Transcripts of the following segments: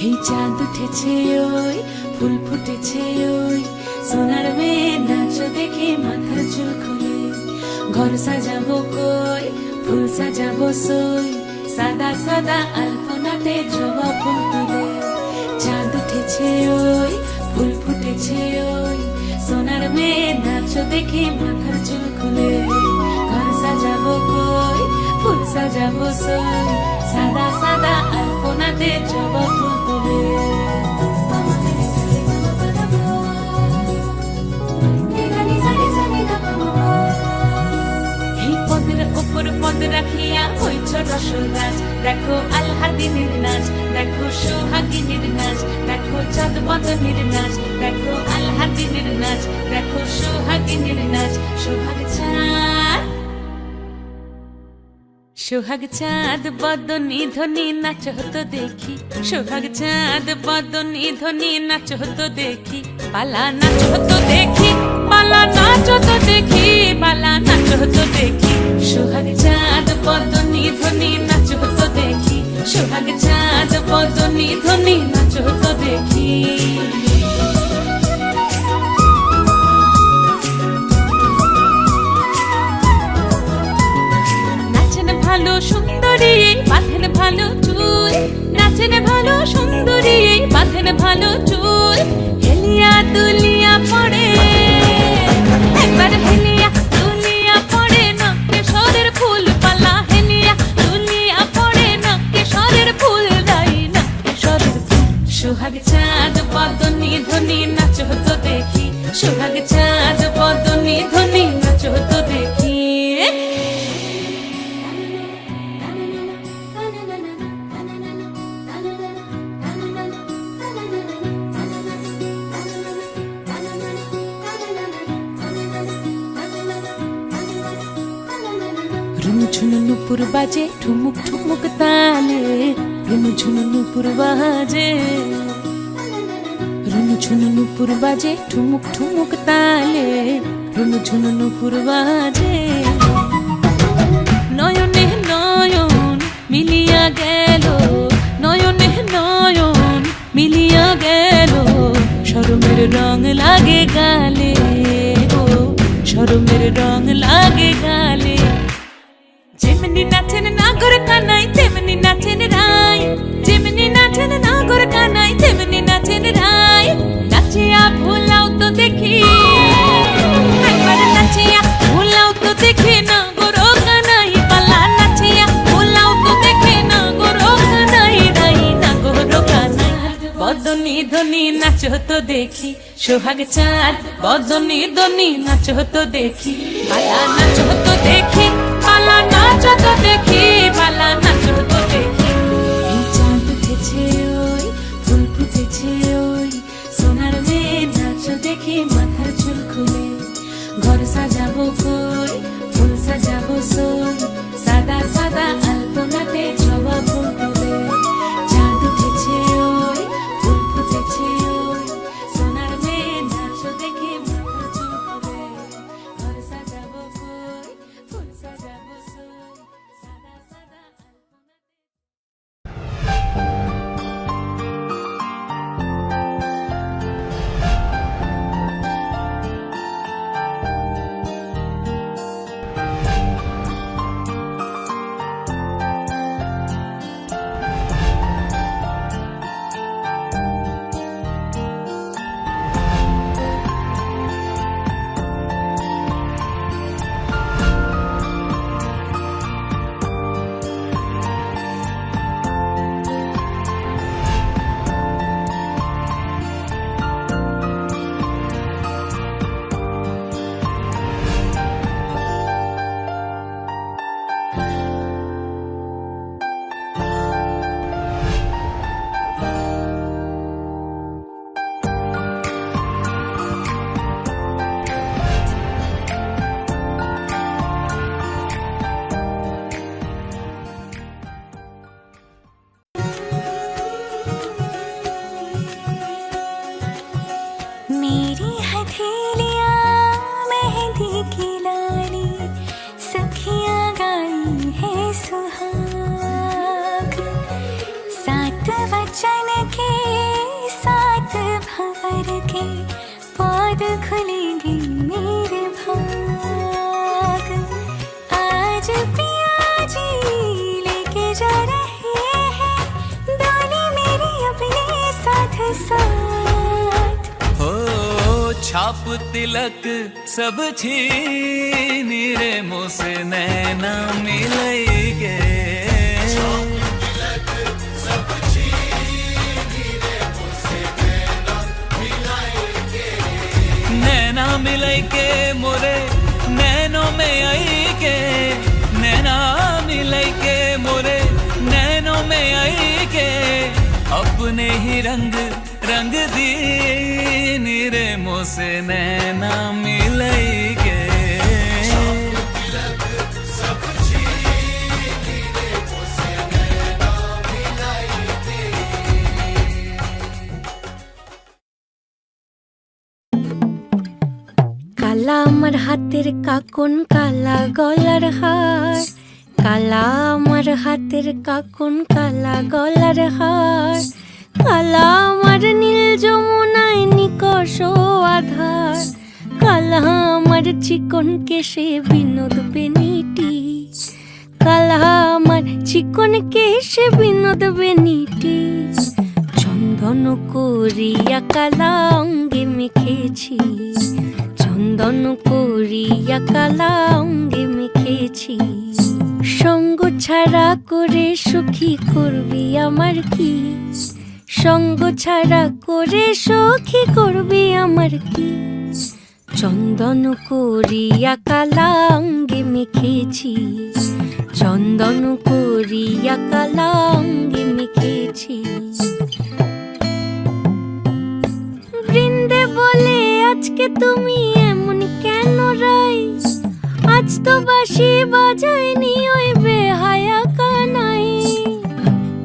এই চাঁদ উঠেছে ওই ফুল ফুটেছে ওই সোনার মেয়ে নাচ দেখে মাথার চুল খুলে ঘর সাজাবো কই ফুল সাজাবো সই সাদা সাদা আলপনাতে জবা ফুল তুলে চাঁদ উঠেছে ওই ফুল ফুটেছে ওই সোনার মেয়ে নাচ দেখে মাথার চুল খুলে ঘর সাজাবো কই ফুল সাজাবো সই সাদা সাদা আলপনাতে জবা ফুল তুলে পদ রাখিয়া হইছ রসরাজ দেখো আল্লাদিনের নাচ দেখো সোহাগিনীর নাচ দেখো চাঁদ বদনের নাচ দেখো আল্লাদিনের নাচ দেখো সোহাগিনীর নাচ সোহাগ চাঁদ বদনী ধ্বনি নাচ হতো দেখি সোহাগ চাঁদ বদনী ধ্বনি নাচ হতো দেখি পালা নাচ হতো দেখি পালা নাচ হতো দেখি পালা নাচ হতো দেখি সোহাগ চাঁদ বদনী ধ্বনি নাচ হতো দেখি সোহাগ চাঁদ বদনী ধ্বনি নাচ হতো দেখি ভালো সুন্দরী বাঁধেন ভালো চুল নাচেন ভালো সুন্দরী বাঁধেন ভালো চুল হেলিয়া দুলিয়া পড়ে একবার হেলিয়া দুলিয়া পড়ে নকে সরের ফুল পালা হেলিয়া দুলিয়া পড়ে নকে সরের ফুল দাই নকে সরের ফুল সোহাগ চাঁদ বদনী ধ্বনি নাচ হতো দেখি সোহাগ চাঁদ বদনী ধ্বনি নাচ হতো দেখি ঝুনু নুপুর বাজে ঠুমুক ঠুমুক তালে রুনু ঝুনু নুপুর বাজে রুনু ঝুনু নুপুর বাজে ঠুমুক ঠুমুক তালে রুনু ঝুনু নুপুর বাজে নয়নে নয়ন মিলিয়া গেল নয়নে নয়ন মিলিয়া গেল শরমের রং লাগে গালে ও শরমের রং লাগে গালে যেমনি নাচেন নাগর কানাই তেমনি নাচেন রাই যেমনি নাচেন নাগর কানাই তেমনি নাচেন রাই নাচিয়া ভুলাও তো দেখি একবার নাচিয়া ভুলাও তো দেখি নাগর কানাই পালা নাচিয়া ভুলাও তো দেখি নাগর কানাই রাই নাগর কানাই বদনী ধ্বনি নাচ হতো দেখি সোহাগ চাঁদ বদনী ধ্বনি নাচ হতো দেখি পালা নাচ হতো দেখি পালা নাচ হতো দেখি পালা নাচ হতো দেখি এই চাঁদ উঠেছে ওই ফুল ফুটেছে ওই সোনার মেয়ে নাচ দেখি মাথার চুল খুলে ঘর সাজাবো কই ফুল সাজাবো সই সাদা সাদা আলপনাতে জবা ফুল তুলে চাঁদ উঠেছে ওই ফুল ফুটেছে ওই সোনার মেয়ে নাচ দেখি মাথার চুল খুলে ঘর সাজাবো কই ফুল সাজাবো छाप तिलक सब छीन रे मुझसे नैना मिलैगे नैना मिलैगे मोरे नैनों में आई के नैना मिलैगे मोरे नैनों में आई के अपने ही रंग रंग दीन रे मुझसे नैना मिलैगे কালা আমার হাতের কাকন কালা গলার হার কালা আমার হাতের কাকন কালা গলার হার কালা আমার নীল যমুনায় নিকষ আধার কালা আমার চিকন কেশে বিনোদ বেনিটি কালা আমার চিকন কেশে বিনোদ বেনিটি চন্দন করিয়া কালা অঙ্গে মেখেছি চন্দন করিয়া কালা অঙ্গে মেখেছি সঙ্গ ছাড়া করে সুখী করবি আমার কি সঙ্গ ছাড়া করে সখী করবি আমার কি চন্দন করিয়া কালা অঙ্গে মেখেছি চন্দন করিয়া কালা অঙ্গে মেখেছি বৃন্দে বলে আজকে তুমি এমন কেন রাই আজ তো বাঁশি বাজায়নি ওই বেহায়া কানাই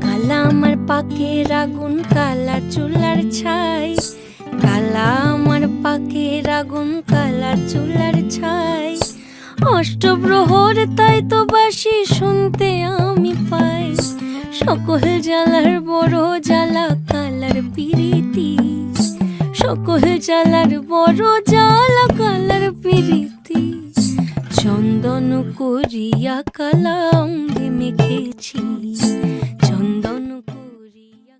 কালা আমার পাকের আগুন কালা চুলার ছাই কালা আমার পাকের আগুন কালা চুলার ছাই অষ্টপ্রহর তাই তো বাঁশি শুনতে আমি পাই সকল জ্বালার বড় জ্বালা কালার পিরিতি সকল জ্বালার বড় জ্বালা কালার পিরিতি চন্দন করিয়া কালা অঙ্গে মেখেছি চন্দন করিয়া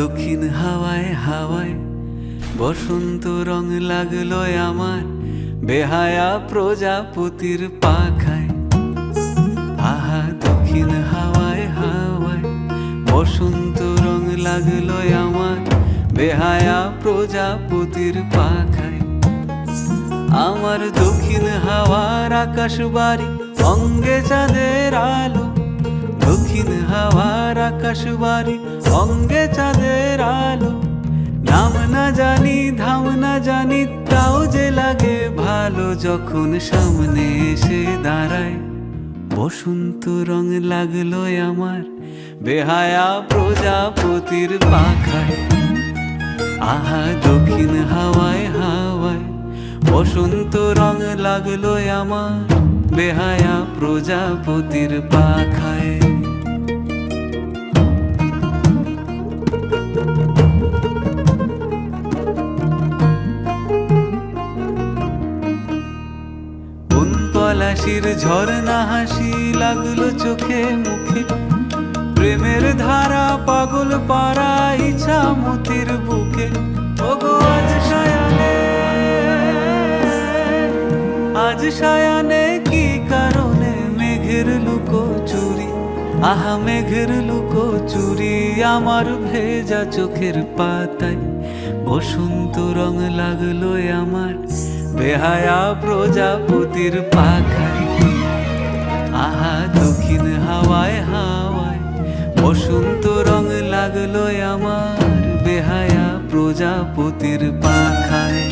দক্ষিণ হাওয়ায় হাওয়ায় বসন্ত রং লাগলো আমার বেহায়া প্রজাপতির পাখায়। আহা দক্ষিণ হাওয়ায় হাওয়ায় বসন্ত রং লাগলো আমার বেহায়া প্রজাপতির পাখায়। আমার দক্ষিণ হাওয়ার আকাশ বাড়ি অঙ্গে চাঁদের আলো, দক্ষিণ হাওয়ার আকাশ বাড়ি অঙ্গে চাঁদের আলো। নাম না জানি ধাম না জানি তাও যে লাগে ভালো যখন সামনে এসে দাঁড়ায়। বসন্ত রং লাগলো আমার বেহায়া প্রজাপতির পাখায়। আহা দক্ষিণ হাওয়ায় হাওয়ায় বসন্ত রং লাগলো আমার বেহায়া প্রজাপতির পাখায়। পলাশির ঝরনা হাসি লাগলো চোখে মুখে, প্রেমের ধারা পাগল পাড়া ইচ্ছা মতির বুকে। ওগো আজ সায়ানে, আজ সায়ানে কি কারণে মেঘের লুকো চুরি, আহা মেঘের লুকো চুরি আমার ভেজা চোখের পাতায়। বসন্ত রং লাগলো আমার বেহায়া প্রজাপতির পাখায়। আহা দক্ষিণ হাওয়ায় হাওয়ায় বসন্ত রং লাগলো আমার বেহায়া প্রজাপতির পাখায়।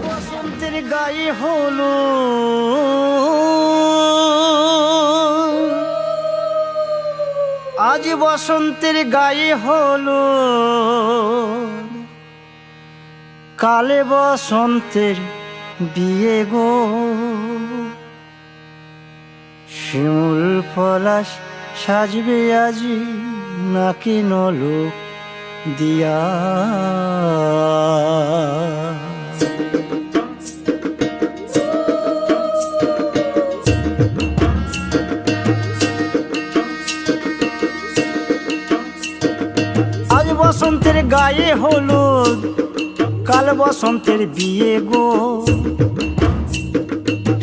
বসন্তের গায়ে হলো আজ বসন্তের গায়ে হলো, কালে বসন্তের বিয়ে গো। শিমুল পলাশ সাজবে আজি নাকি নলক দিয়া। আজ বসন্তের গায়ে হলুদ, কাল বসন্তের বিয়ে গো।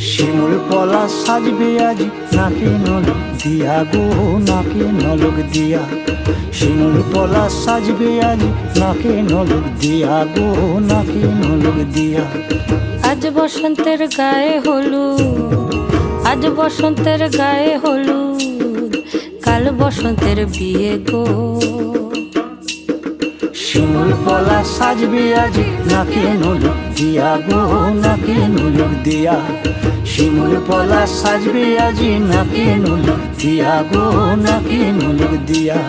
শিমুল পলাশ সাজবে আজ নাকি নলক দিয়া গো, নাকি নলক দিয়া। শিমুল পলাশ সাজবে আজ নাকি নলক দিয়া গো, নাকি নলক দিয়া। আজ বসন্তের গায়ে হলুদ, আজ বসন্তের গায়ে হলুদ, কাল বসন্তের বিয়ে গো। শিমুল পলাশ সাজবে আজ নাকি নলক দিয়া গো, নাকি নলক দিয়া। শিমুল পলাশ সাজবে আজ নাকি নলক দিয়া গো, নাকি নলক দিয়া।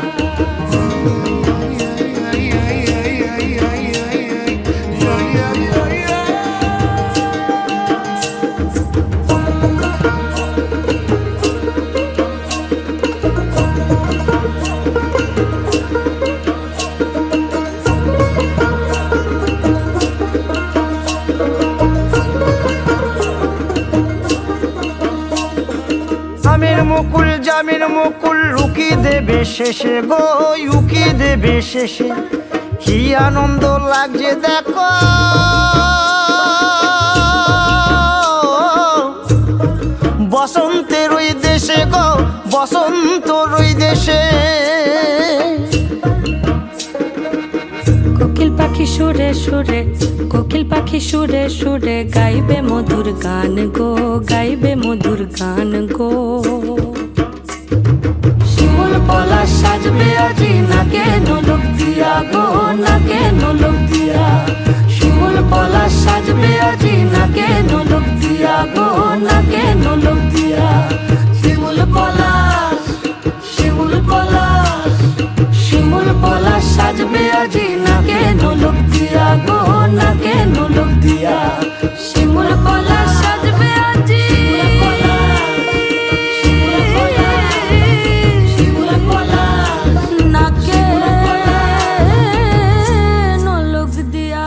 আমের মুকুল জামের মুকুল লুকি দেবে শেষে গো, উকি দেবে শেষে। কি আনন্দ লাগছে দেখো, বসন্তের ওই দেশে গো, বসন্তর ওই দেশে। কোকিল পাখি সুরে সুরে, কোকিল পাখি সুরে সুরে গাইবে মধুর গান গো, গাইবে মধুর গান গো। শিমুল পলাশ সাজবে আজি নাকে নোলক দিয়া গো, নাকে নোলক দিয়া। শিমুল পলাশ সাজবে আজি নাকে নোলক দিয়া গো, নাকে নোলক দিয়া। শিমুল পলাশ, শিমুল পলাশ, শিমুল পলাশ সাজবে আজি নাকে নোলক দিয়া গো, নাকে নোলক দিয়া। শিমুল পলাশ সাজবে আজি, নাকে নোলক দিয়া।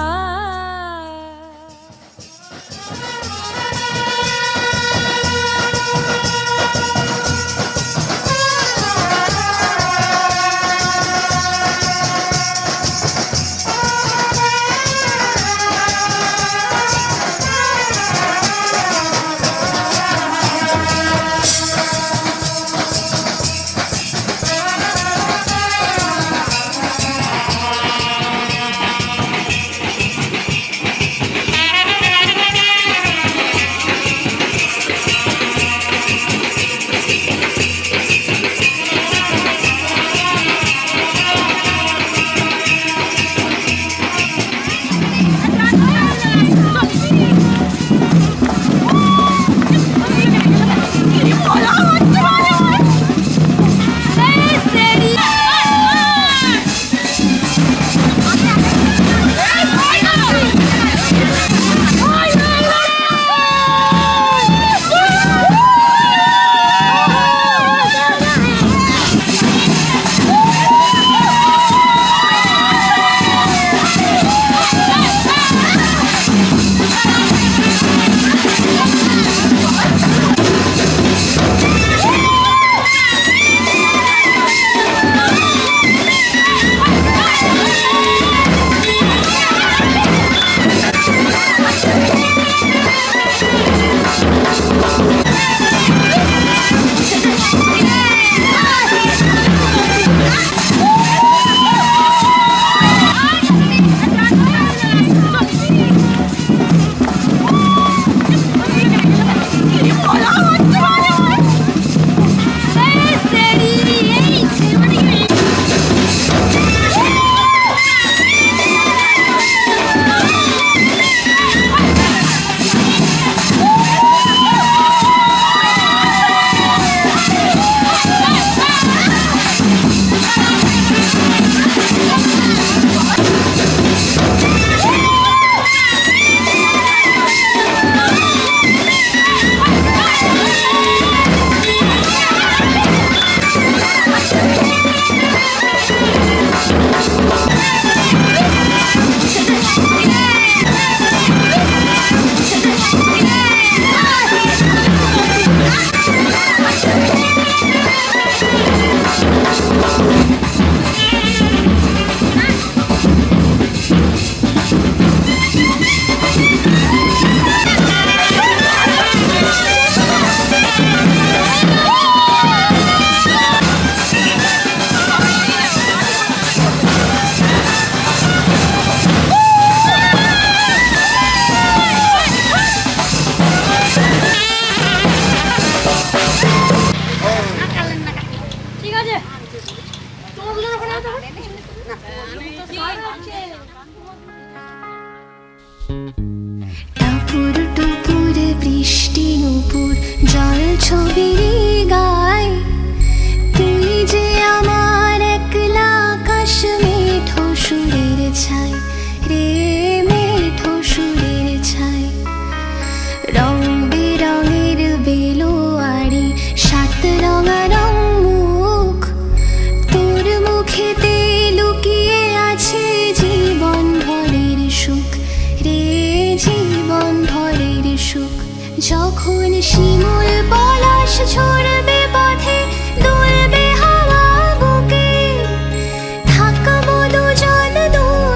টাপুর টুপুর বৃষ্টি নুপুর জল ছবিরে গায়, তুই যে আমার একলা আকাশ মেঠো সুরের ছাই রে, মেঠো সুরের ছাই। রং বেরঙের বেলোয়ারি সাত রঙা রং মুখ, তোর মুখেতে লুকিয়ে আছে জীবন ভরের সুখ রে, জীবন ভরের সুখ। যখন শিমুল পলাশ ছড়বে পথে, দুলবে হাওয়া বুকে, থাকবো দুজন দূর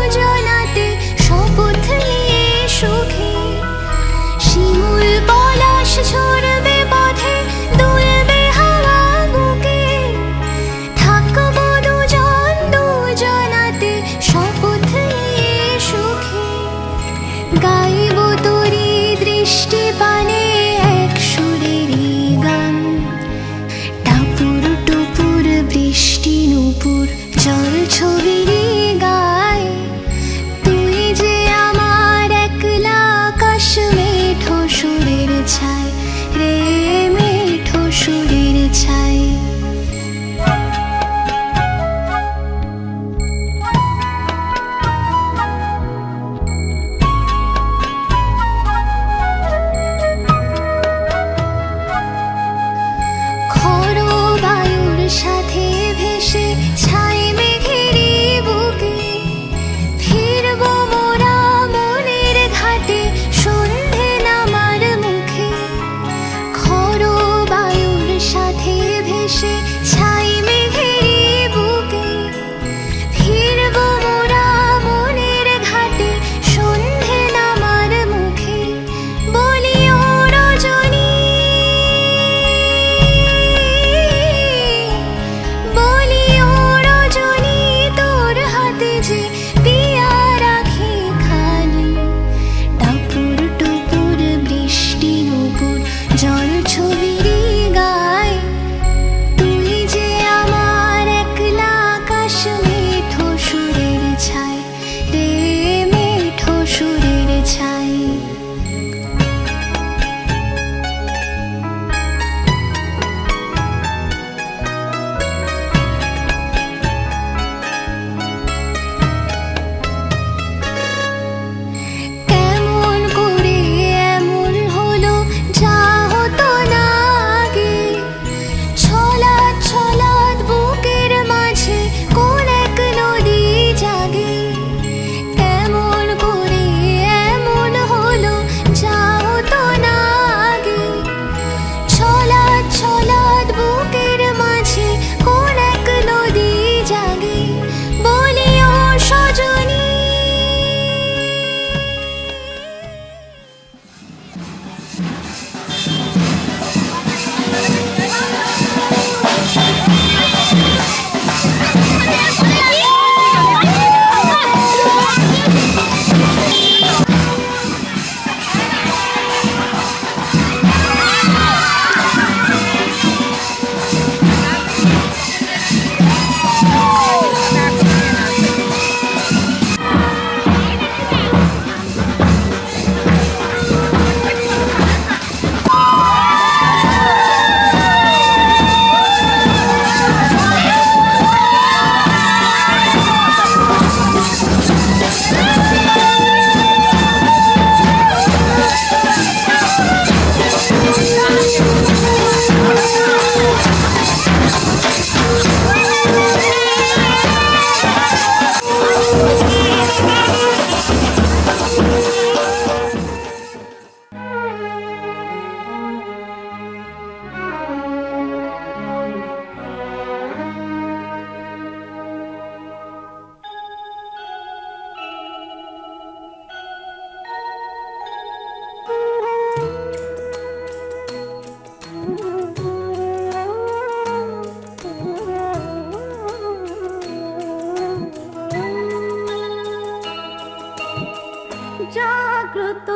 জাগ্রত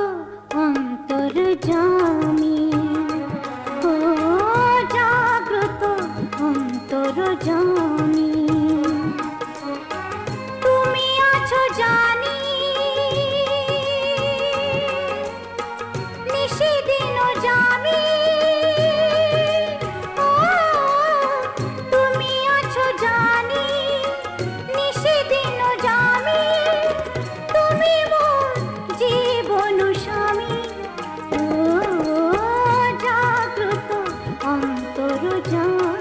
অন্তর্যামী, ও জাগ্রত অন্তর্যামী। তুমি আছো জানি নিশিদিন জামি, ও তুমি আছো জানি নিশিদিন জামি। তুমি মোর জীবন স্বামী, ও জাগ্রত অন্তর্যামী।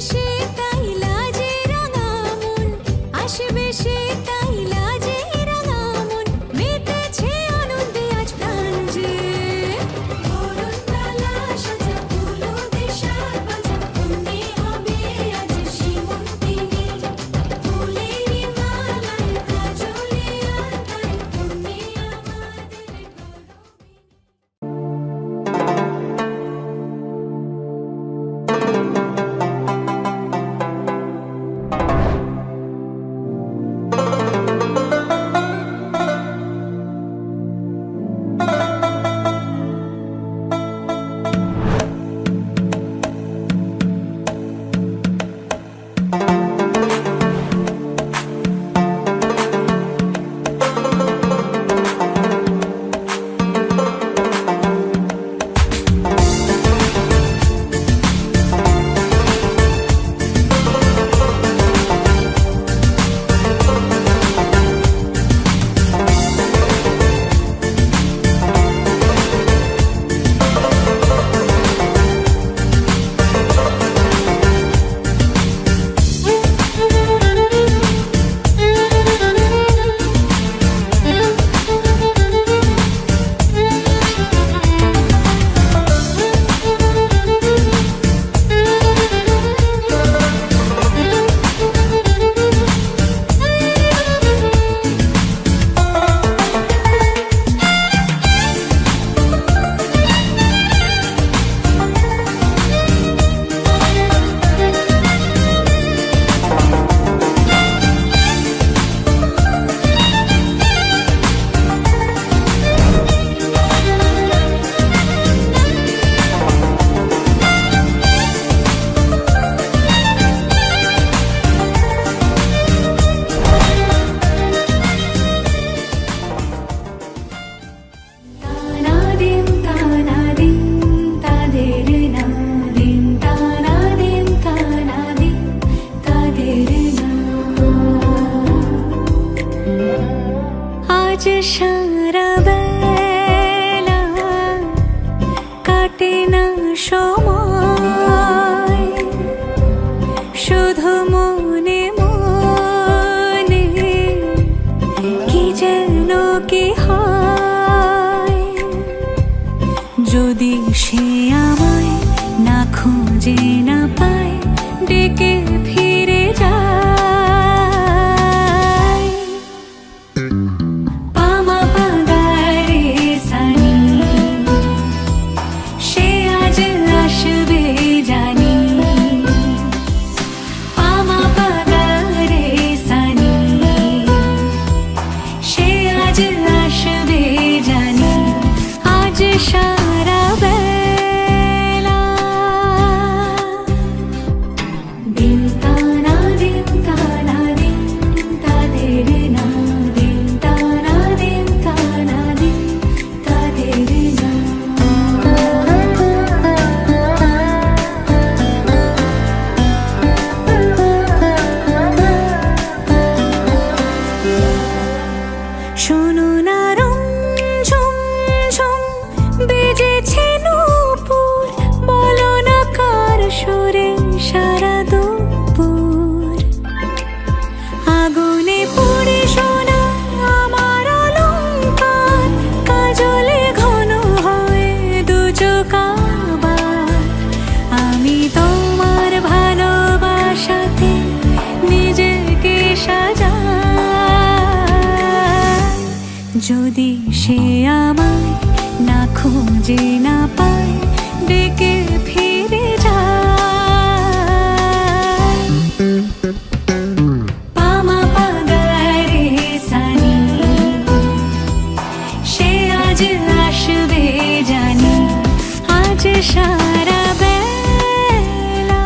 সে তাই লাজে রাঙা মন, আসবে সে তাই লাজে রাঙা মন, মেতেছে আনন্দে আজ প্রাণ যে। বরণডালা সাজা ফুলো দেশার বাজা, কন্যে হবে আজ সীমন্তিনী। ফুলেরই মালায় কাজলে আর তাই কন্যে আমাদের গরবিনী। তানাদিম তানাদিম তাদের নাদিম, তানাদিম তানাদিম তাদের না। আজ সারা বেলা কাটে না সময়, শুধু মনে মনে কি যেন কি হয়। যদি সে আমায় না খুঁজে না পায়, ডেকে ফিরে যায়। পামা পাগারে সানি, সে আজ আসবে জানি। পামা পাগারে সানি, সে আজ আসবে জানি। আজ সারা বেলা দিন তানা দিন তানা দিন তাদের না, দিন তানা দিন তানা দিন তাদের না। শোনো না রঞ্ঝম ঝম বেজেছে নূপুর, বলো না কার সুরে সারা দুপুর। আগুনে পুড়ে সোনা আমার অলংকার, কাজলে ঘন হয় দু চোখ আবার। আমি তোমার ভালোবাসাতে নিজেকে সাজাই। যদি সে আমায় না খুঁজে না পায়, ডেকে ফিরে যায়। পামা পাগারে সানি, সে আজ আসবে জানি। আজ সারা বেলা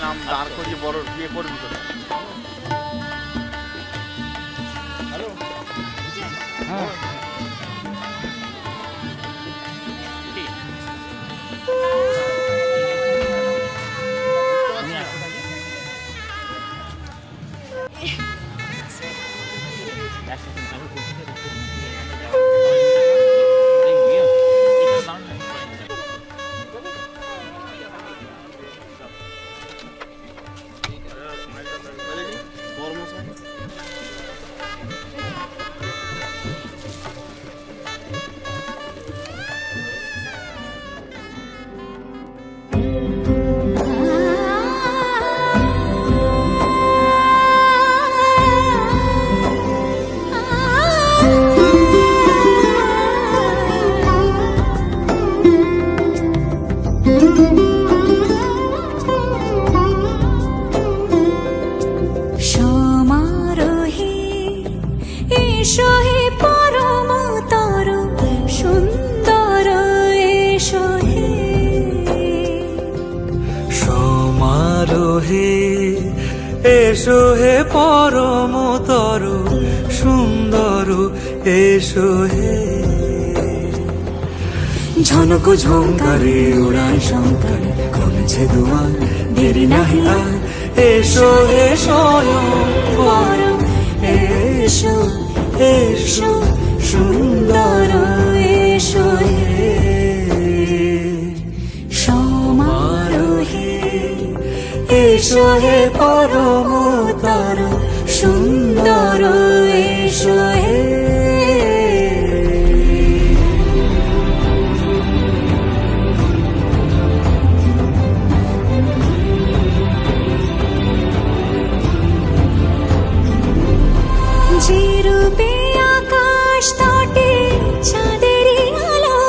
নাম দাঁড় করিয়ে বড় বিয়ে করবি তো সমারোহে এসো হে পরমতর সুন্দর এসো হে সমারোহে এসো হে পরমতর সুন্দর এসো হে ঝনক ঝঙ্কারে ওড়ায় শঙ্কারে খুলেছে দুয়ার দেরি নাহি আর এসো হে স্বয়ং পরম এসো এসো সুন্দর এসো হে সমারোহে এসো হে পরমতর সুন্দর এসো হে যে রূপে আকাশ তটে চাঁদেরই আলো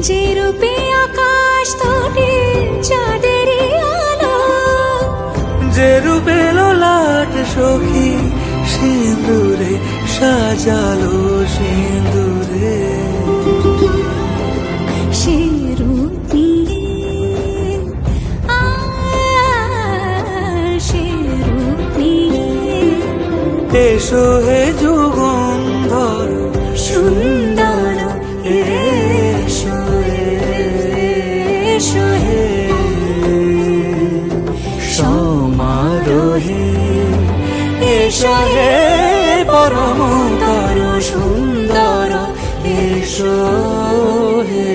যে রূপে আকাশ তটে চাঁদেরই আলো যে রূপে লোলাট সখী সিঁদুরে সাজালো সিঁদুরে সে রূপ নিয়ে সে রূপ নিয়ে এসো হে যুগন্ধর সুন্দর এসো এসো হে সমারোহে এসো হে পরমতর সুন্দর এসো হে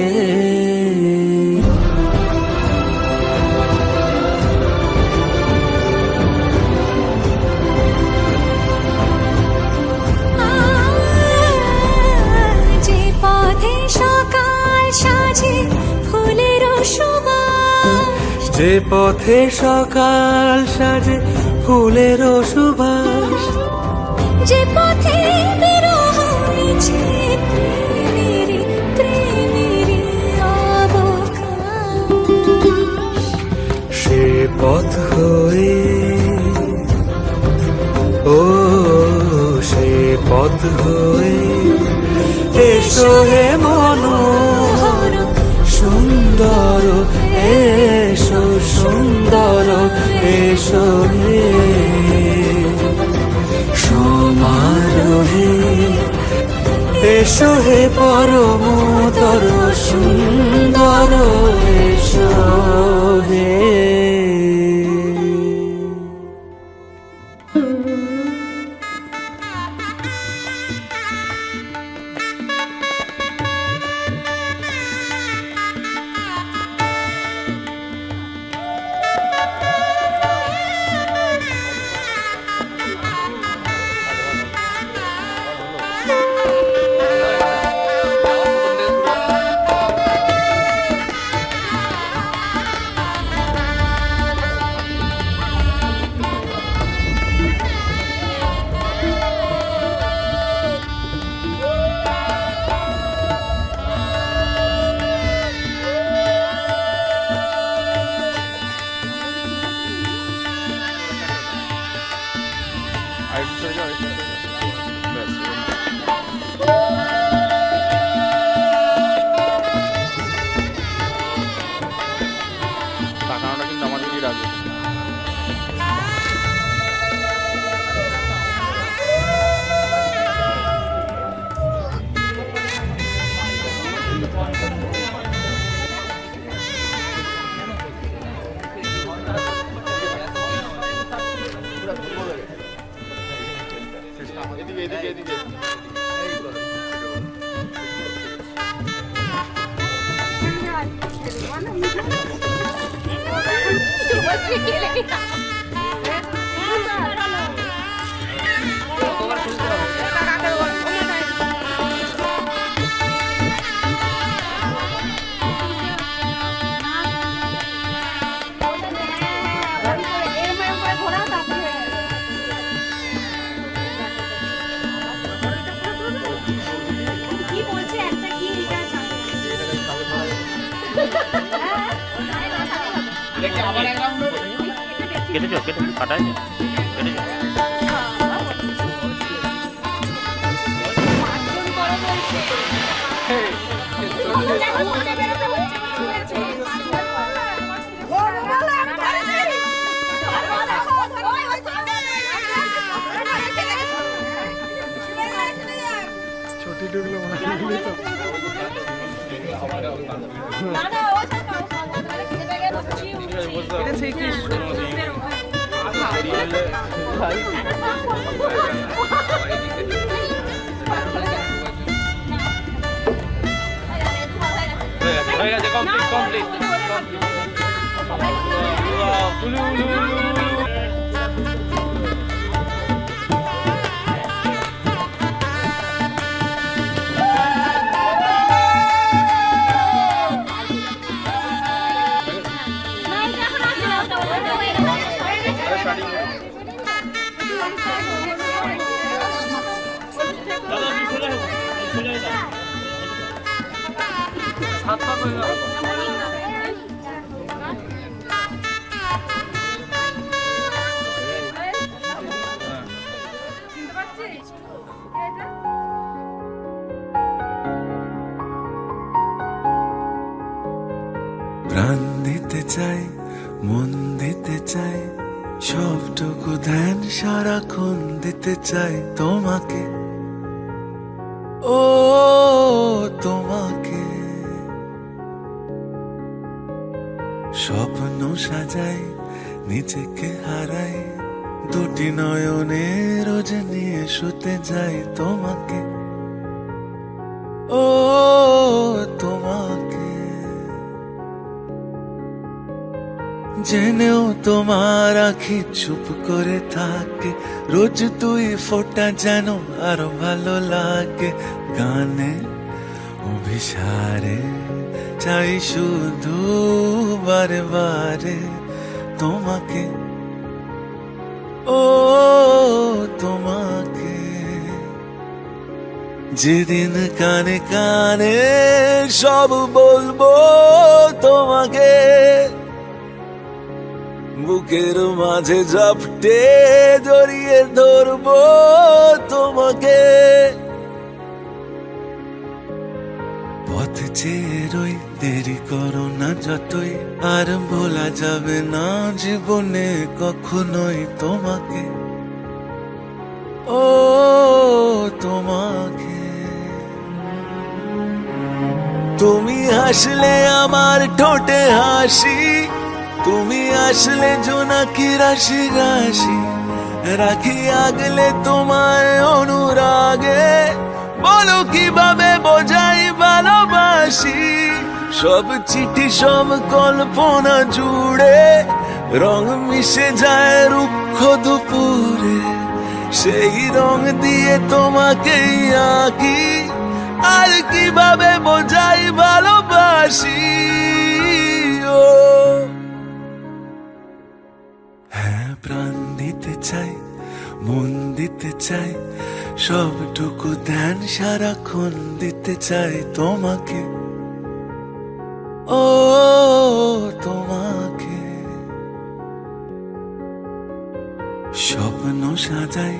যে পথে সকাল সাজে ফুলের সুবাস যে পথে সকাল সাজে ফুলের সুবাস যে পথে বিরহ মিছে প্রেমের অবকাশ সে পথ হয়ে ও সে পথ হয়ে এসো হে মনোহর সুন্দর এসো সুন্দর এসো হে সমারোহে এসো হে পরমতর সুন্দর এসো হে আর একটু সরে যাও, একটু সরে যাও। ব্যাস, তাকানোটা কিন্তু আমার দিকেই রাখবে। এদিকে এদিকে এদিকে কেটে যাও, কেটে কাটাই না, কেটে যাও। ছোটি ঢুকলো মনে তো হয়ে গেছে, কমপ্লিট কমপ্লিট। প্রাণ দিতে চাই, মন দিতে চাই, সবটুকু ধ্যান সারাক্ষণ দিতে চাই তোমাকে, ও তোমাকে। স্বপ্ন সাজাই, নিজেকে হারাই, দুটি নয়নে রোজ নিয়ে শুতে যাই তোমাকে, ও তোমাকে। জেনেও তোমার আখি চুপ করে থাকে, রোজ তুই ফোঁটা যেন আরো ভালো লাগে। গানে অভিসারে চাই শুধু বারে বারে তোমাকে, ও তোমাকে। যেদিন কানে কানে সব বলবো তোমাকে, বুকের মাঝে ঝাপটে জড়িয়ে ধরবো তোমাকে। পথ চেয়ে রই, দেরি করো না যতই, আর ভোলা যাবে না জীবনে কখনোই তোমাকে, ও তোমাকে। তুমি হাসলে আমার ঠোঁটে হাসি, তুমি আসলে জোনাকি রাশি রাশি, রাখি আগলে তোমায় অনুরাগে, বলো কিভাবে বোঝাই ভালোবাসি। সব চিঠি সব কল্পনা জুড়ে রং মিশে যায় রুক্ষ দুপুরে, সেই রং দিয়ে তোমাকেই আঁকি, আর কিভাবে বোঝাই ভালোবাসি। ও হ্যাঁ, প্রাণ দিতে চাই, মন দিতে চাই, সবটুকু ধ্যান সারাক্ষণ দিতে চাই তোমাকে, ও তোমাকে। স্বপ্ন সাজাই,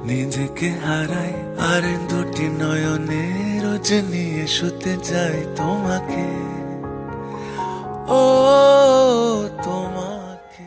নিজেকে হারাই আর দুটি নয়নে রোজ নিয়ে শুতে যাই তোমাকে, ও তোমাকে।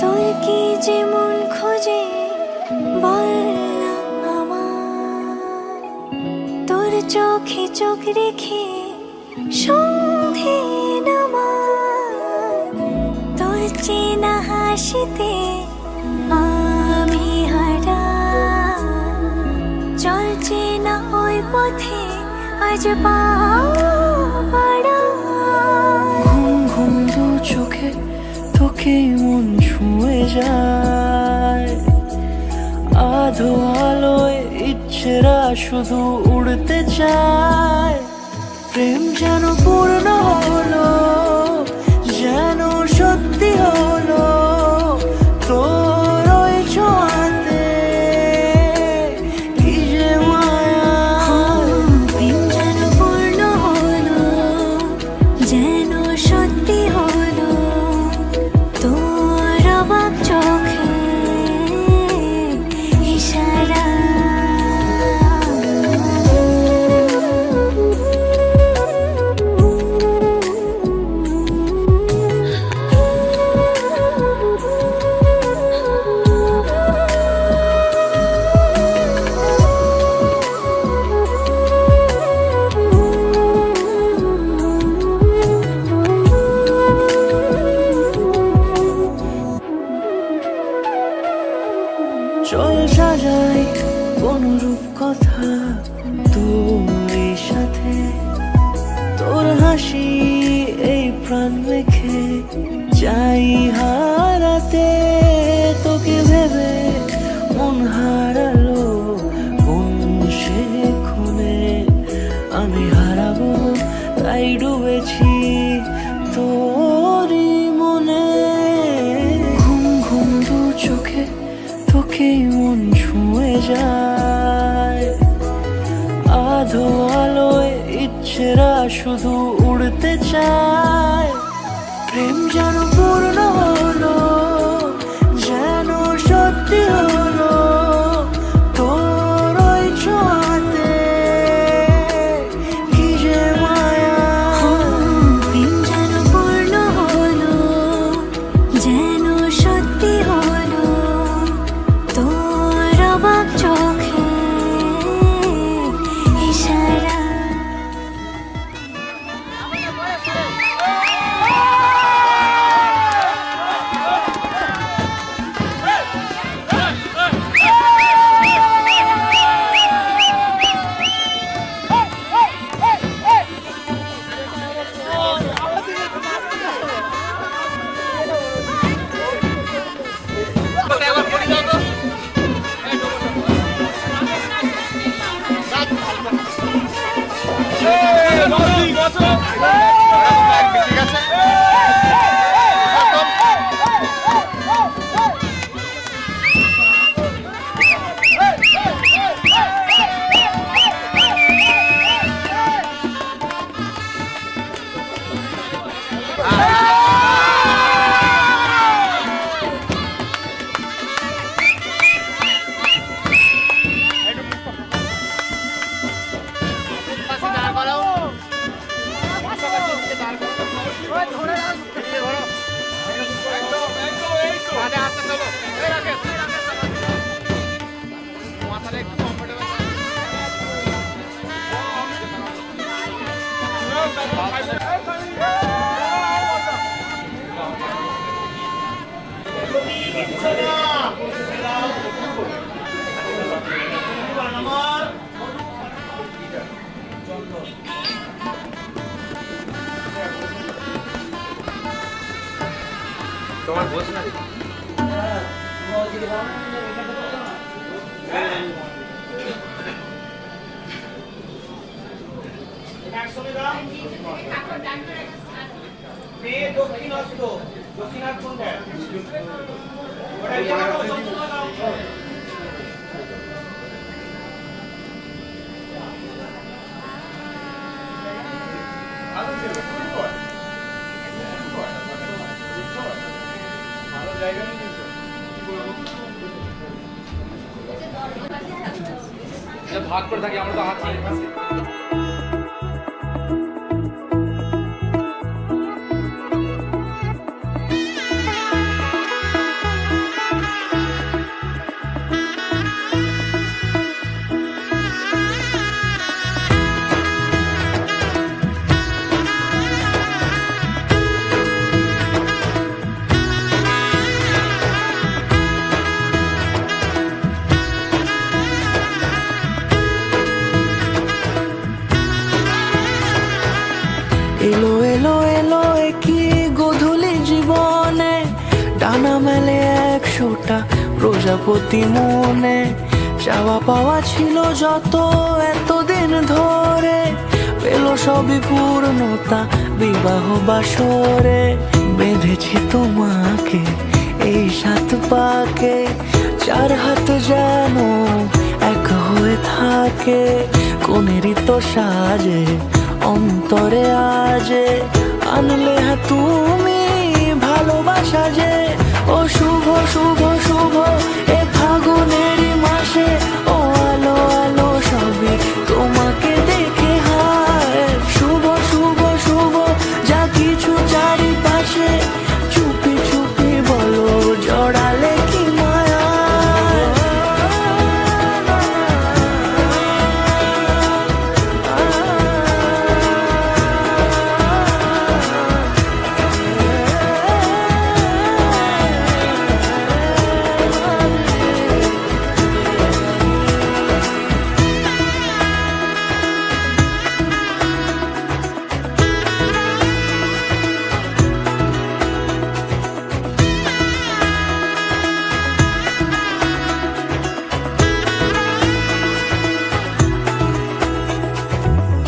তোর কি যেমন খোঁজে বল না আমার, তোর চোখে চোখ রেখে সন্ধে নামার, তোর চেনা হাসিতে আমি হারা, চল চেনা ওই পথে আজ পাড়া। ঘুম ঘুম দু চোখে তোকে মন ছুঁয়ে যায়, আধো আলোয় ইচ্ছেরা শুধু উড়তে চায়। প্রেম যেন পূর্ণ হলো, যেন সত্যি হলো, তোর ওই ছোঁয়াতে কি যে মায়া। প্রেম যেন পূর্ণ হলো, যেন সত্যি হলো, তোর অবাক চোখে ইশারা। চল সাজাই কোন রূপ কথা তোর সাথে, তোর হাসি এই প্রাণ রেখে চাই হারাতে। তোকে ভেবে মন হারালো কোন সে ক্ষণে, আমি হারাবো তাই ডুবেছি তোরই মনে। ঘুম ঘুম দু চোখে তোকে মন ছুঁয়ে যায়, আধো আলোয় ইচ্ছেরা শুধু উড়তে চায়। প্রেম যেন পূর্ণ হলো, যেন সত্যি হলো, তোর ওই ছোঁয়াতে কি যে মায়া। প্রেম যেন পূর্ণ হলো, যেন সত্যি হলো, তোর অবাক চোখে ইশারা। ঠিক আছে তোমার বোঝ না দক্ষিণার্থ কোনটা ভাগ করে থাকি আমরা তো আছি এলো এলো এলো কি গধূলি জীবনে ডানা মেলে 100টা প্রজাপতি মনে চাওয়া পাওয়া ছিল যত এতদিন ধরে পেল সবই পূর্ণতা বিবাহ বাসরে বেঁধেছি তোমাকে এই 7 পাকে 4 হাত যেন এক হয়ে থাকে কোনেরই তো সাজে অন্তরে আজে আনলে তুমি ভালোবাসা যে ও শুভ শুভ শুভ এ ফাগুনেরই মাসে ও আলো আলো সবই তোমাকে দেখে হায় শুভ শুভ শুভ যা কিছু চারিপাশে চুপি চুপি বলো জড়ালে কি মায়া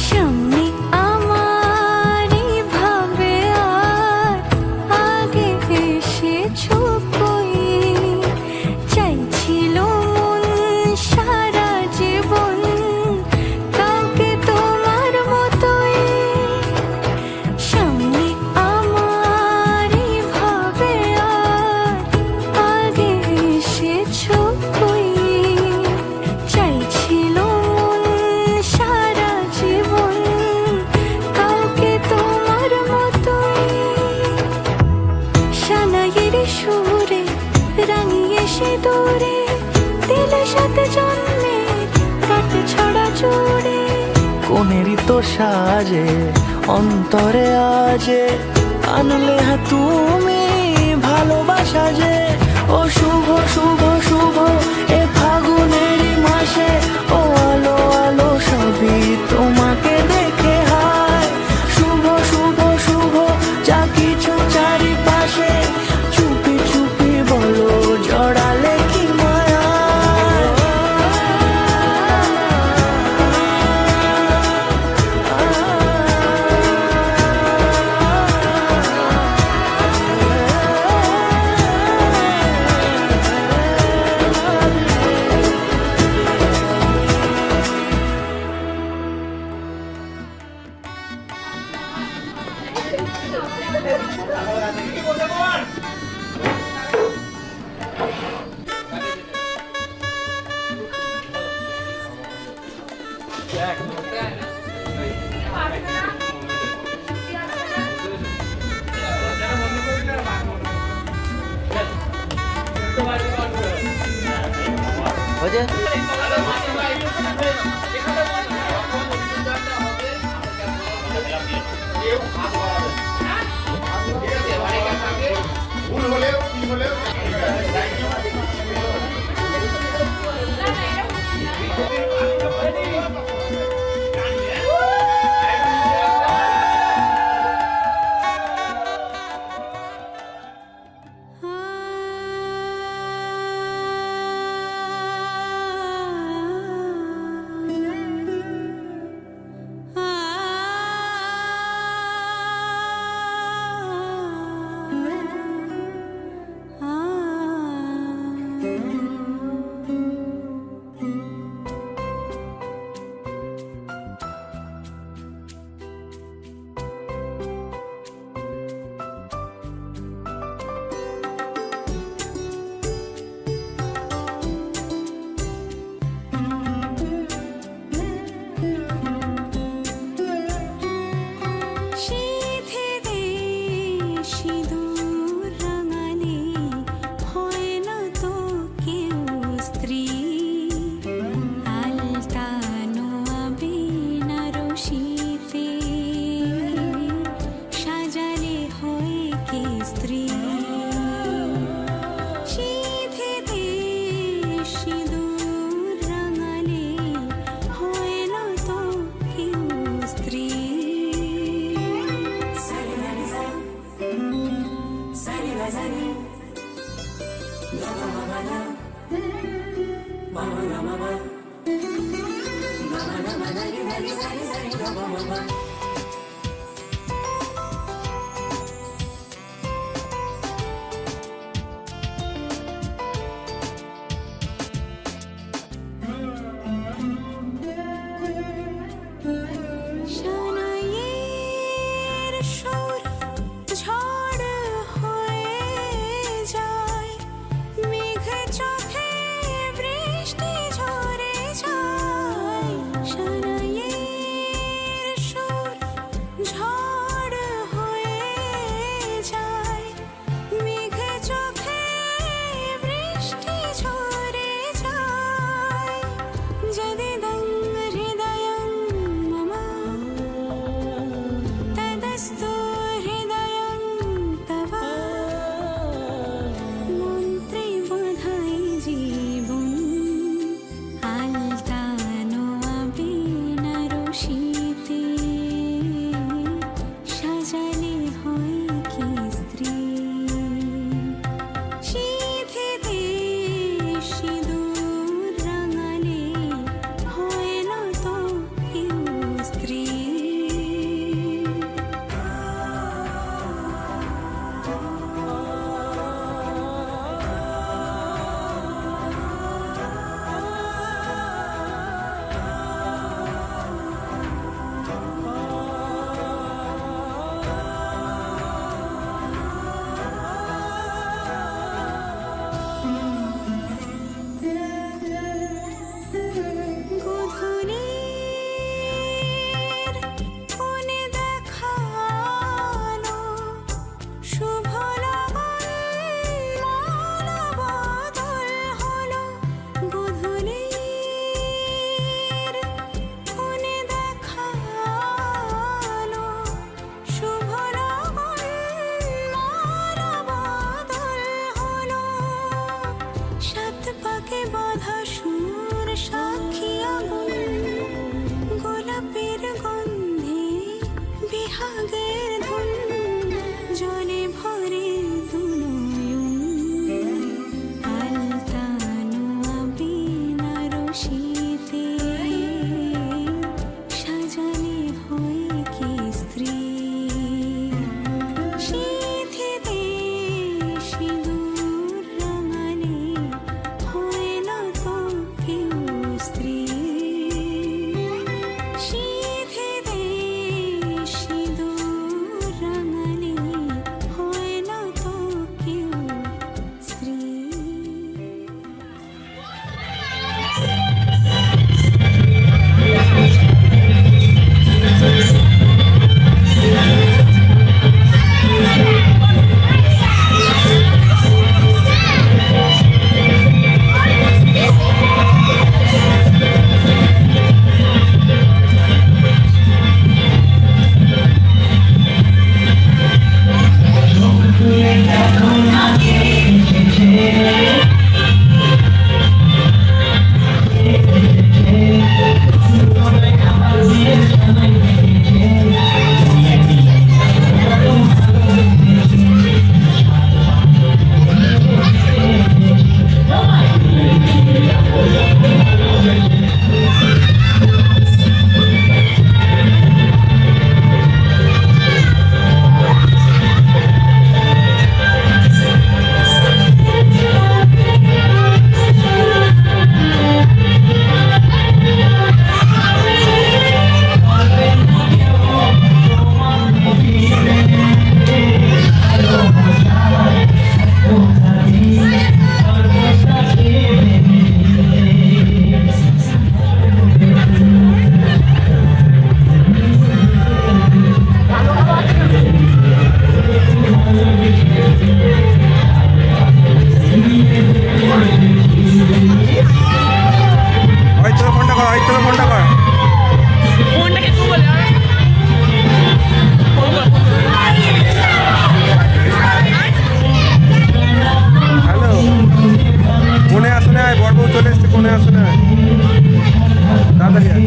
সামনে আমার ভাবে আর আগে এসেছো কই চাইছিল মন সারা জীবন কাউকে তোমার মতোই সামনে আমার ভাবে আর আগে এসেছো কই চাইছিল মন সারা জীবন কাউকে তোমার মতোই সানাইয়ের সুরে রাঙিয়ে সে দূরে দিলে সাথে জন্মে রাত ছড়া জুড়ে কোনেরই তো সাজে অন্তরে আজে আনলে তুমি ভালোবাসা যে ও শুভ শুভ শুভ এ ফাগুনেরই মাসে ও আলো আলো সবই তোমাকে দেখে হায় শুভ শুভ শুভ যা কিছু চারিপাশে চুপি চুপি বলো জড়ালে কি মায়া ভুল হলেও কি হলেও স্ত্রী গর্ব চলে এসছে কোনে আসে না তাড়াতাড়ি আয়।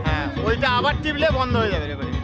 হ্যাঁ ওইটা আবার টিপলে বন্ধ হয়ে যাবে রেকর্ডিং।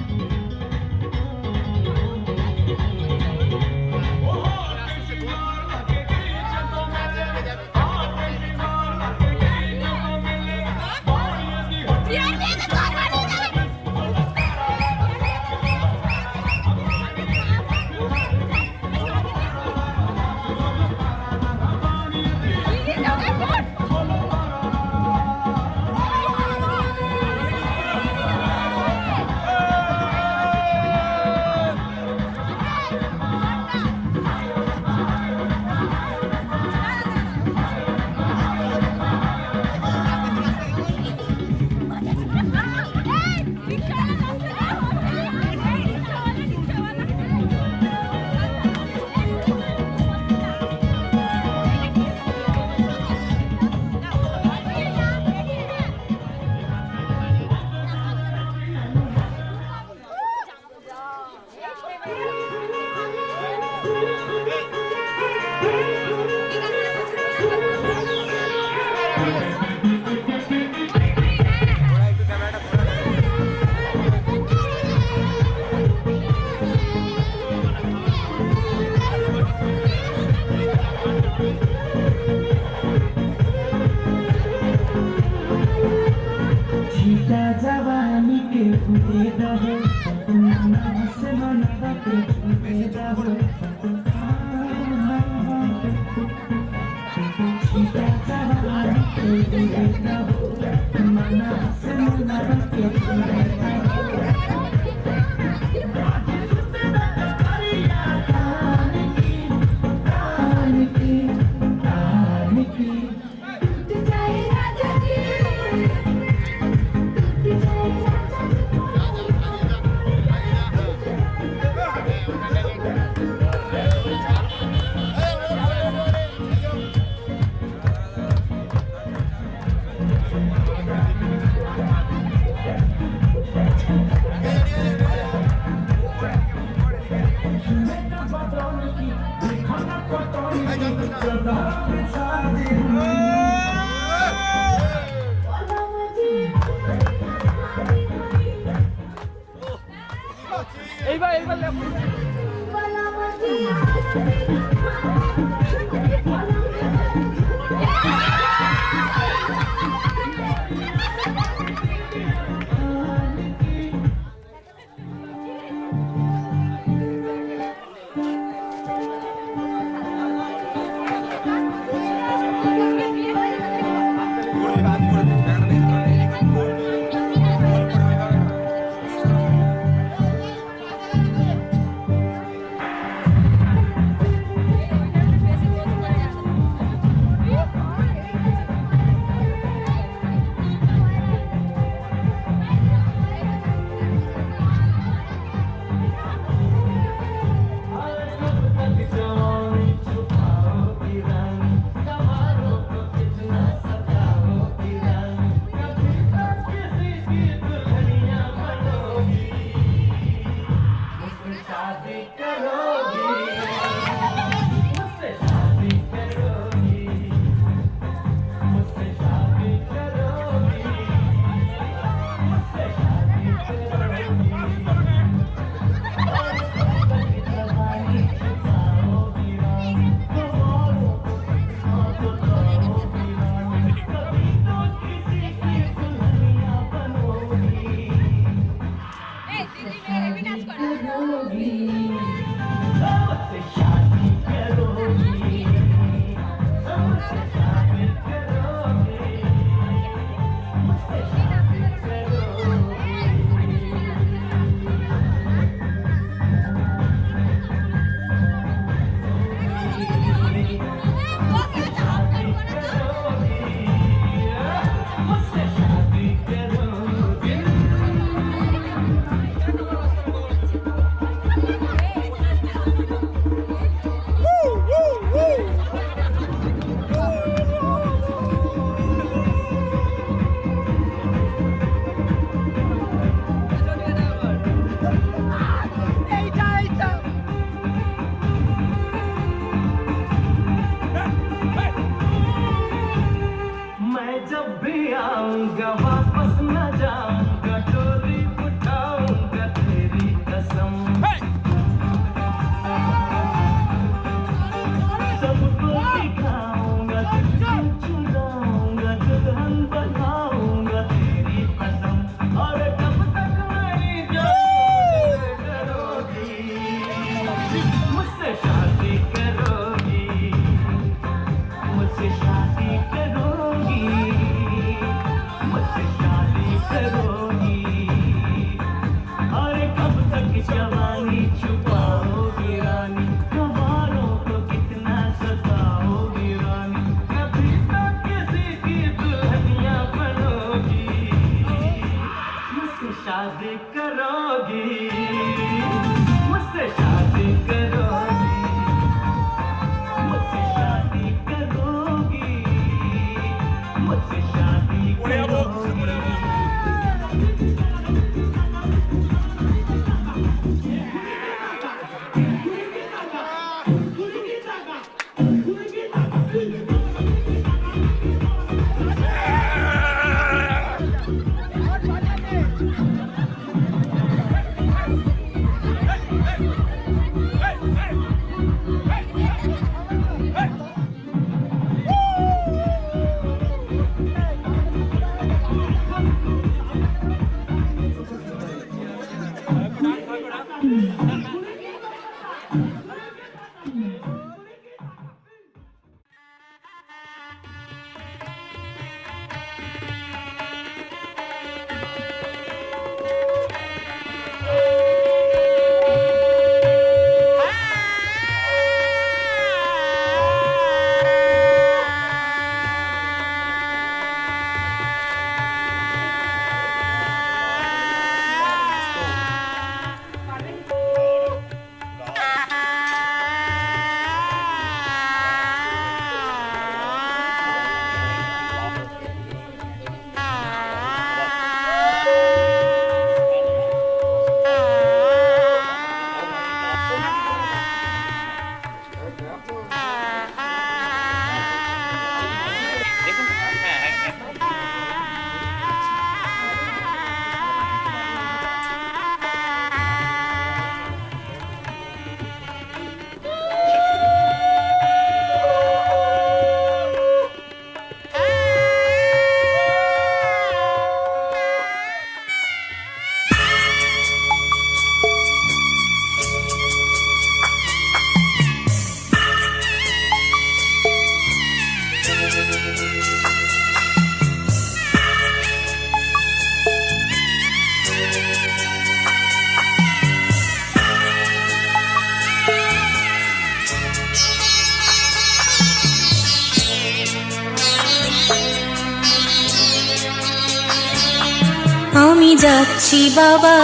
আমি যাচ্ছি বাবা,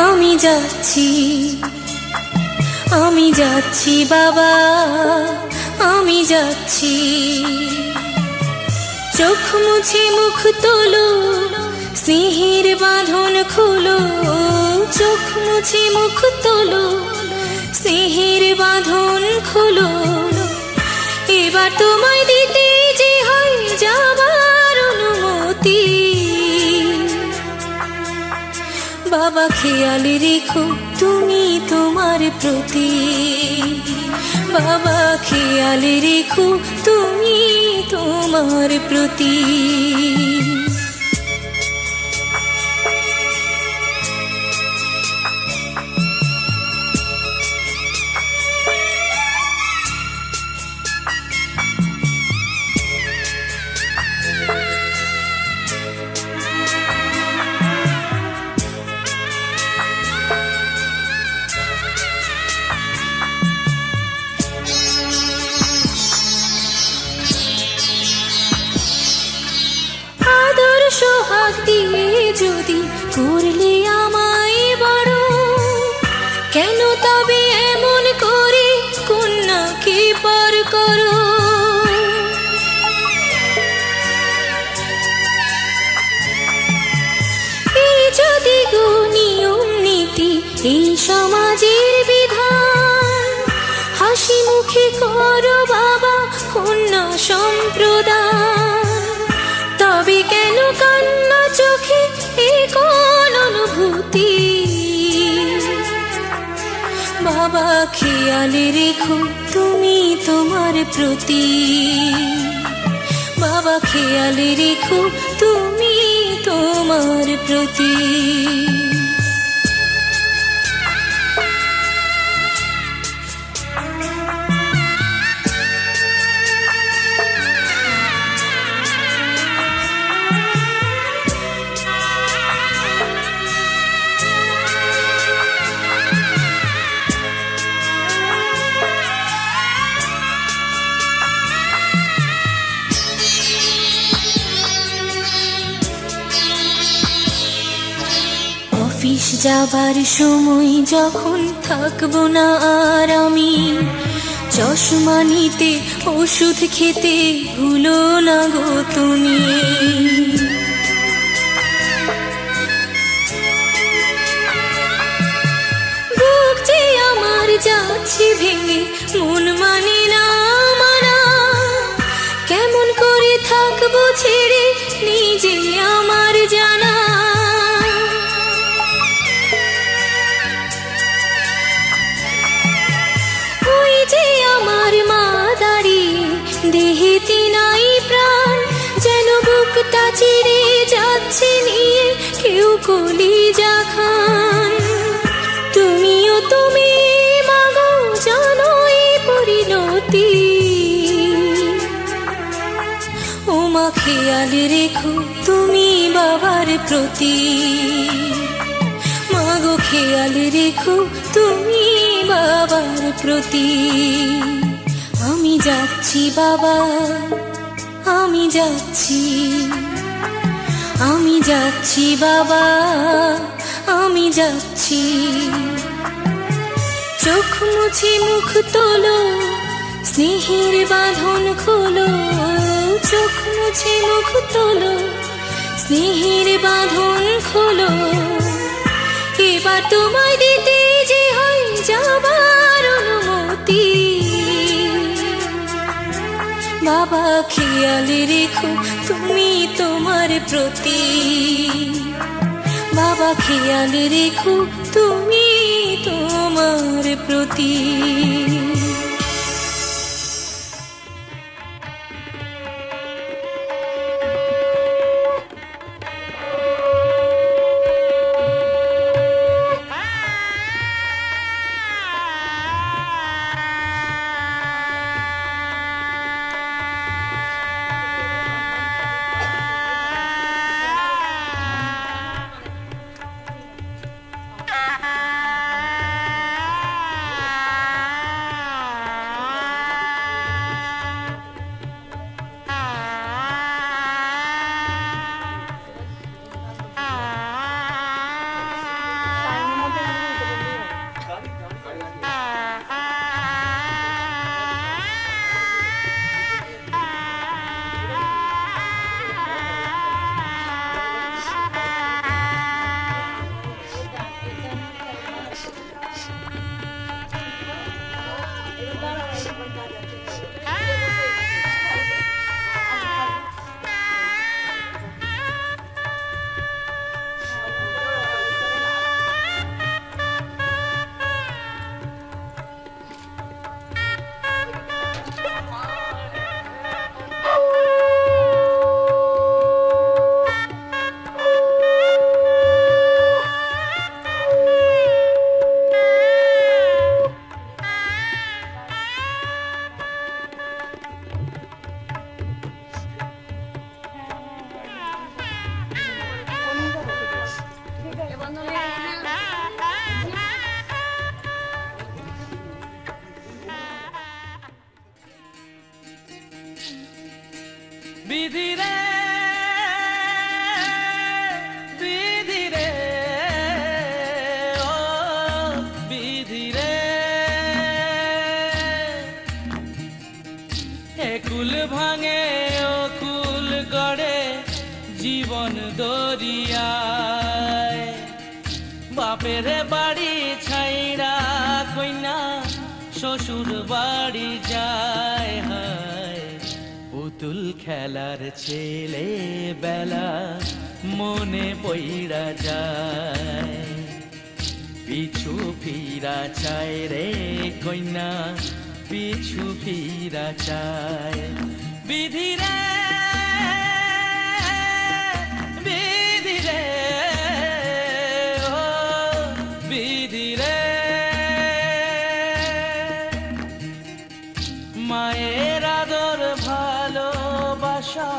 আমি যাচ্ছি, আমি যাচ্ছি বাবা, আমি যাচ্ছি। চোখ মুছে মুখ তোলো, স্নেহের বাঁধন খোলো, চোখ মুছে মুখ তোলো, স্নেহের বাঁধন খোলো। এবার তোমায় দিতে যে হয় যাবার অনুমতি। বাবা খেয়াল রেখো তুমি তোমার প্রতি, বাবা খেয়াল রেখো তুমি তোমার প্রতি। সোহাগ দিয়ে যদি করলে আমায় বড়, কেন তবে এমন করে কন্যাকে পার করো। এই যদি গো নিয়ম নীতি, এই সমাজের বিধান, হাসি মুখে করো বাবা কন্যা সম্প্রদান। তবে কেন কান্না চোখে এ কোন অনুভূতি। বাবা খেয়াল রেখো তুমি তোমার প্রতি, বাবা খেয়াল রেখো তুমি তোমার প্রতি। অফিস যাবার সময় যখন থাকবো না আর আমি, চশমা নিতে ওষুধ খেতে ভুলো না গো তুমি। বুক যে আমার যাচ্ছে ভেঙে, মন মানে না মানা, কেমন করে থাকবো ছেড়ে নিজে আমার জানা। আমার মা দাঁড়িয়ে দেহেতে নাই প্রাণ, যেন বুকটা চিরে যাচ্ছে নিয়ে কেউ কলিজা খান। তুমিও তুমি মাগো জানো এই পরিণতি। ও মা খেয়াল রেখো তুমি বাবার প্রতি, মাগো খেয়াল রেখো তুমি বাবার প্রতি। আমি যাচ্ছি বাবা, আমি যাচ্ছি, আমি যাচ্ছি বাবা, আমি যাচ্ছি। চোখ মুছে মুখ তোলো, স্নেহের বাঁধন খোলো, চোখ মুছে মুখ তোলো, স্নেহের বাঁধন খোলো। এবার তোমায় দিতে যে হয় যাবার অনুমতি। বাবা খেয়াল রেখো তুমি তোমার প্রতি, বাবা খেয়াল রেখো তুমি তোমার প্রতি। বিধি রে বিধি রে ও বিধি রে একুল ভাঙে ও কুল গড়ে জীবন দরিয়ায় বাপের বাড়ি ছাইরা কইনা শ্বশুর বাড়ি যায় হায় পুতুল খেলার ছেলে বেলা মনে পইরা যায় পিছু ফিরা চায় রে কইনা পিছু ফিরা চায় বিধি রে বিধি রে ও বিধি রে মায়ের আদর ভালোবাসা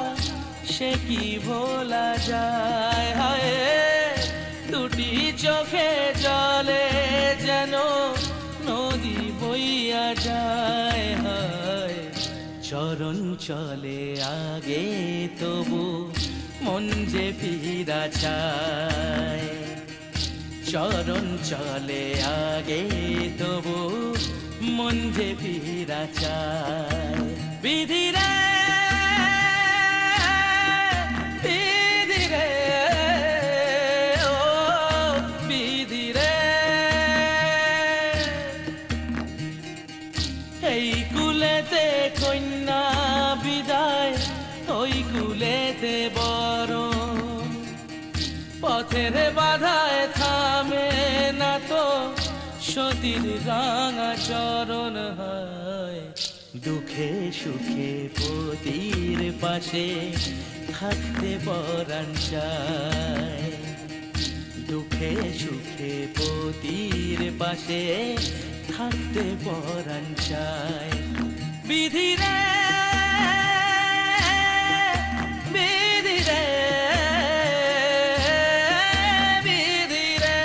সে কি ভোলা যায় হায় দুটি চোখে জলে যেন নদী বইয়া যায় হায় চরণ চলে আগে তবু মন যে ফিরা চায় চরণ চলে আগে তবু মন যে ফিরা চায় বিধি রে বিধি রে ও বিধি রে এই কুলেতে কন্যা বিদায় ওই কুলেতে বড় পথের বাধায় থামে না তো সতীর রাঙা চরণ হয় দুঃখে সুখে পতির পাশে থাকতে পরাণ চায় দুঃখে সুখে পতির পাশে থাকতে পরাণ চায় বিধি রে বিধি রে বিধি রে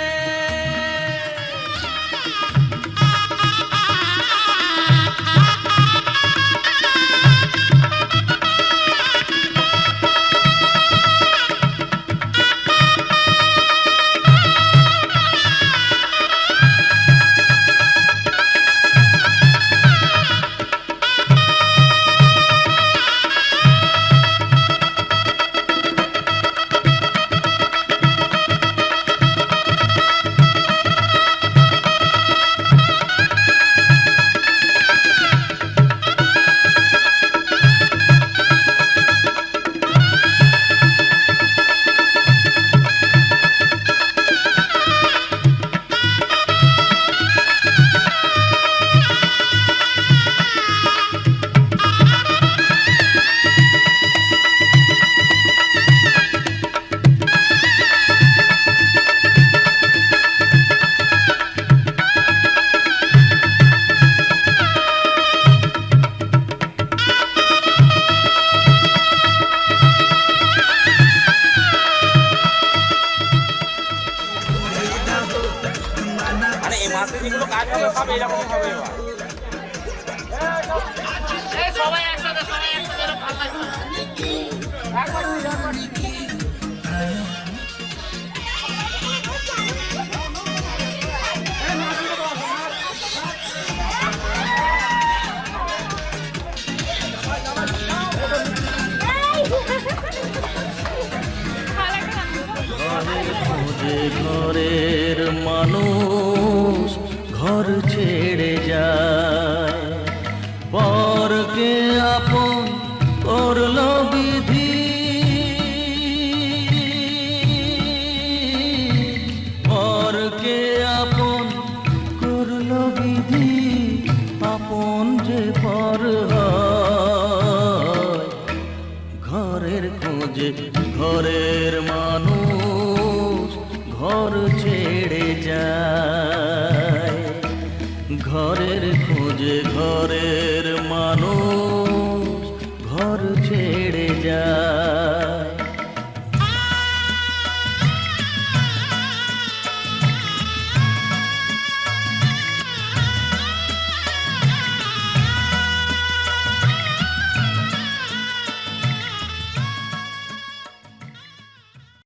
ঘরের মানুষ ঘর ছেড়ে যায় পরকে আপন করলো বিধি পরকে আপন করলো বিধি আপন যে পর হয় ঘরের খোঁজে ঘরের মানুষ ঘর ছেড়ে যায় ঘরের খোঁজে ঘরের মানুষ